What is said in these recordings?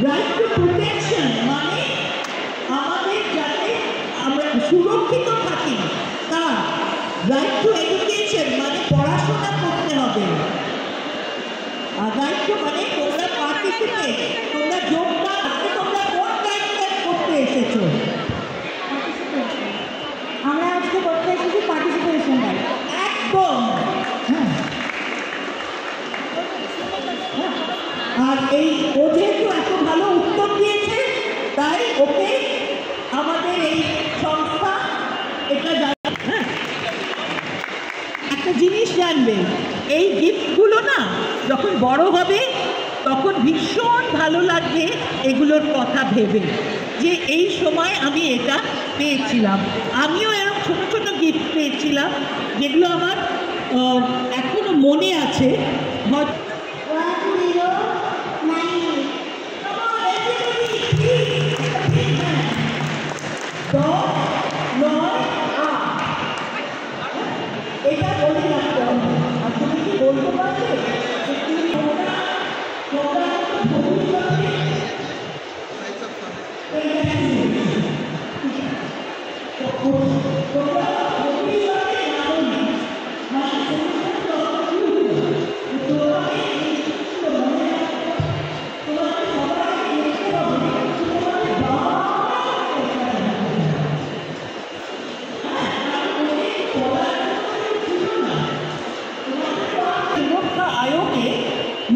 Right two protection মানে আমাদের যাতে আমরা সুরক্ষিত থাকি তার। রাইট টু এডুকেশন মানে পড়াশোনা করতে হবে। আর রাইট টু মানে তোমরা পার্টিসিপেট, তোমরা যোগদান, তোমরা কোন রাইট করতে এসেছো? আমরা আজকে করতে এসেছি পার্টিসিপেশন রাইট। একদম। আর এই ও যেহেতু এত ভালো উত্তর দিয়েছে তাই ওকে আমাদের এই সংস্থা এটা একটা জিনিস জানবে, এই গিফটগুলো না যখন বড় হবে তখন ভীষণ ভালো লাগবে এগুলোর কথা ভেবে যে এই সময় আমি এটা পেয়েছিলাম। আমিও এরকম ছোটো ছোটো গিফট পেয়েছিলাম যেগুলো আমার এখনো মনে আছে। এটা বলে রাখতে হবে। আর তুমি কি বলতে পারবে আয়োগে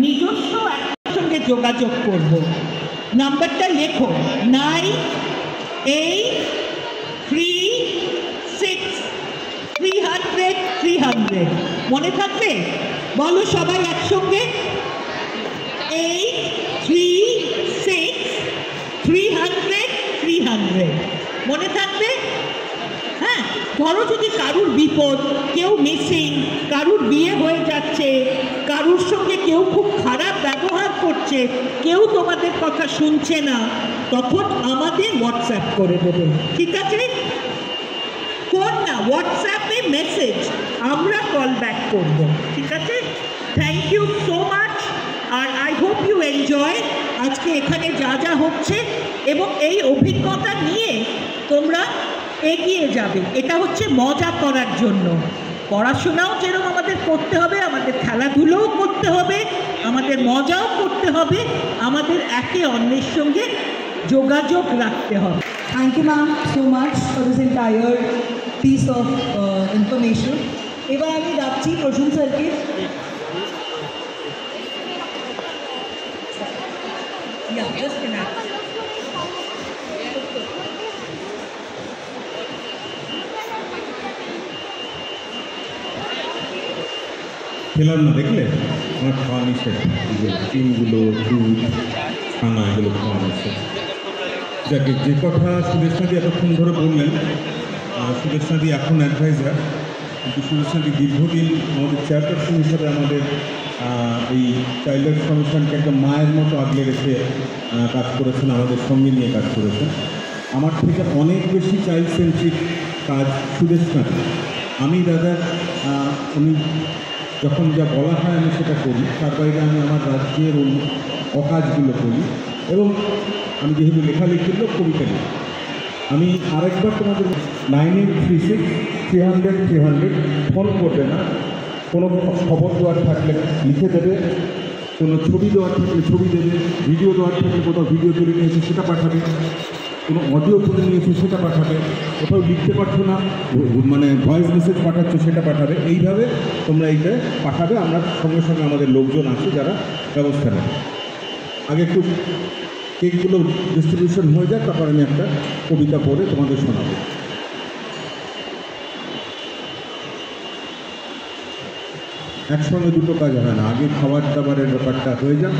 নিজস্ব একটার সঙ্গে যোগাযোগ করব। নাম্বারটা লেখো 9836300300। মনে থাকবে? বলো সবাই একসঙ্গে 836300। মনে থাকবে? হ্যাঁ, ধরো যদি কারুর বিপদ, কেউ মিসিং, কারুর বিয়ে হয়ে যাচ্ছে, কারুর সঙ্গে কেউ খুব খারাপ ব্যবহার করছে, কেউ তোমাদের কথা শুনছে না, তখন আমাদের হোয়াটসঅ্যাপ করে দেবে। ঠিক আছে? ফোন না, হোয়াটসঅ্যাপে মেসেজ, আমরা কল ব্যাক করবো। ঠিক আছে? Thank you so much. আর আই হোপ ইউ এনজয় আজকে এখানে যা যা হচ্ছে, এবং এই অভিজ্ঞতা নিয়ে তোমরা এগিয়ে যাবে। এটা হচ্ছে মজা করার জন্য। পড়াশোনাও যেরকম আমাদের করতে হবে, আমাদের খেলাধুলোও করতে হবে, আমাদের মজাও করতে হবে, আমাদের একে অন্যের সঙ্গে যোগাযোগ রাখতে হবে। Thank you ma'am so much for this entire piece of information. এবার আমি ডাকছি প্রসূন স্যারকে। খেলাম না, দেখলে আমার খাওয়া নিষেধ, ডিমগুলো, দুধ, ছানা এগুলো খাওয়া নিষেধ। যাকে যে কথা সুদেশনাদি এতক্ষণ ধরে বললেন, সুদেশনাদি এখন অ্যাডভাইজার, কিন্তু সুদেশনাদি দীর্ঘদিন আমাদের চেয়ারপারসন হিসাবে আমাদের এই চাইল্ড রাইটস কমিশনকে একটা মায়ের মতো আগলে রেখে কাজ করেছেন, আমাদের সঙ্গে নিয়ে কাজ করেছেন। আমার থেকে অনেক বেশি চাইল্ড সেন্ট্রিক কাজ সুদেশনাদি। আমি দাদা উনি যখন যা বলা হয় আমি সেটা করি, তার বাইরে আমি আমার রাজ্যের অকাজগুলো করি, এবং আমি যেহেতু লেখালেখির লোক, কবিতা লিখি। আমি আরেকবার তোমাদের 9836300300 ফোন করবে না, কোনো খবর দেওয়ার থাকলে লিখে দেবে, কোনো ছবি দেওয়ার থাকলে ছবি দেবে, ভিডিও দেওয়ার থাকলে কোথাও ভিডিও তুলে নিয়েছে সেটা পাঠাবে, কোনো অডিও তুলে নিয়েছে সেটা পাঠাবে, কোথাও লিখতে পারছো না মানে ভয়েস মেসেজ পাঠাচ্ছ সেটা পাঠাবে। এইভাবে তোমরা এইটা পাঠাবে, আমরা সঙ্গে সঙ্গে আমাদের লোকজন আছে যারা ব্যবস্থা নেবে। আগে একটু কেকগুলো ডিস্ট্রিবিউশন হয়ে যাক, তারপর আমি একটা কবিতা পড়ে তোমাদের শোনাবো। একসঙ্গে দুটো কাজ হয় না, আগে খাবার দাবারের ব্যাপারটা হয়ে যাক,